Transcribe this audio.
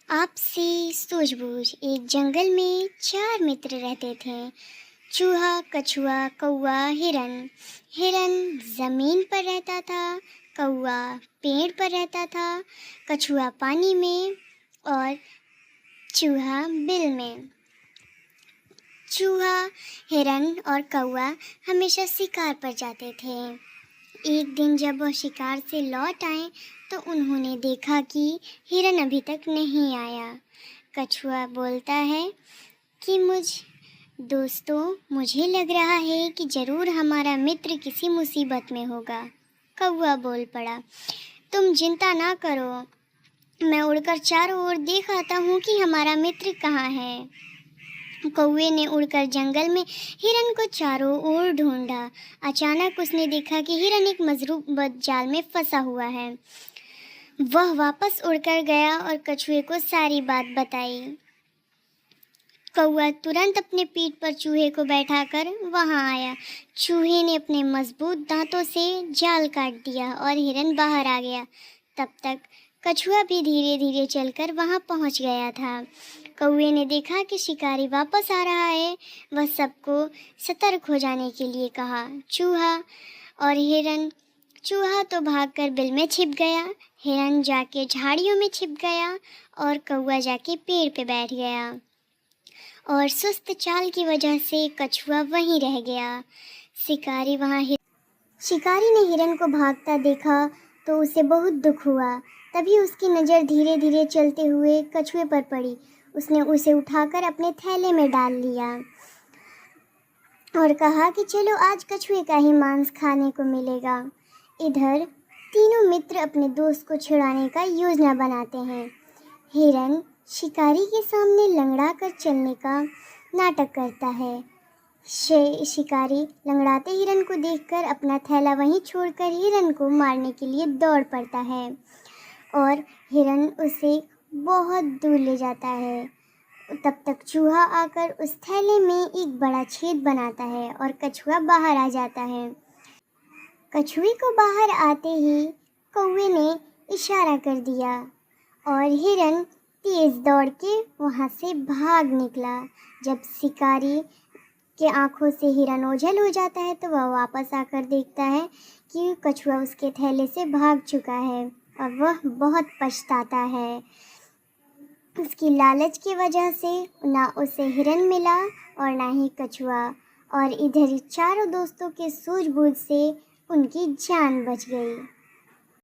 आपसी सूझबूझ। एक जंगल में चार मित्र रहते थे। चूहा, कछुआ, कौवा, हिरन। हिरन जमीन पर रहता था, कौवा पेड़ पर रहता था, कछुआ पानी में और चूहा बिल में। चूहा, हिरन और कौवा हमेशा शिकार पर जाते थे। एक दिन जब वह शिकार से लौट आए तो उन्होंने देखा कि हिरन अभी तक नहीं आया। कछुआ बोलता है कि दोस्तों, मुझे लग रहा है कि ज़रूर हमारा मित्र किसी मुसीबत में होगा। कौवा बोल पड़ा, तुम चिंता ना करो, मैं उड़कर चारों ओर देख आता हूँ कि हमारा मित्र कहाँ है। कौवे ने उड़कर जंगल में हिरन को चारों ओर ढूंढा। अचानक उसने देखा कि हिरन एक मजबूत जाल में फंसा हुआ है। वह वापस उड़कर गया और कछुए को सारी बात बताई। कौवा तुरंत अपने पीठ पर चूहे को बैठाकर वहां आया। चूहे ने अपने मजबूत दांतों से जाल काट दिया और हिरन बाहर आ गया। तब तक कछुआ भी धीरे धीरे चलकर वहां पहुंच गया था। कौवे ने देखा कि शिकारी वापस आ रहा है। वह सबको सतर्क हो जाने के लिए कहा। चूहा तो भागकर बिल में छिप गया, हिरन जाके झाड़ियों में छिप गया और कौवा जाके पेड़ पे बैठ गया। और सुस्त चाल की वजह से कछुआ वहीं रह गया। शिकारी ने हिरन को भागता देखा तो उसे बहुत दुख हुआ। तभी उसकी नज़र धीरे धीरे चलते हुए कछुए पर पड़ी। उसने उसे उठाकर अपने थैले में डाल लिया और कहा कि चलो आज कछुए का ही मांस खाने को मिलेगा। इधर तीनों मित्र अपने दोस्त को छुड़ाने का योजना बनाते हैं। हिरन शिकारी के सामने लंगड़ा कर चलने का नाटक करता है। शिकारी लंगड़ाते हिरन को देखकर अपना थैला वहीं छोड़कर हिरन को मारने के लिए दौड़ पड़ता है और हिरन उसे बहुत दूर ले जाता है। तब तक चूहा आकर उस थैले में एक बड़ा छेद बनाता है और कछुआ बाहर आ जाता है। कछुए को बाहर आते ही कौवे ने इशारा कर दिया और हिरन तेज दौड़ के वहाँ से भाग निकला। जब शिकारी के आंखों से हिरन ओझल हो जाता है तो वह वापस आकर देखता है कि कछुआ उसके थैले से भाग चुका है और वह बहुत पछताता है। उसकी लालच की वजह से ना उसे हिरन मिला और ना ही कछुआ, और इधर चारों दोस्तों के सूझबूझ से उनकी जान बच गई।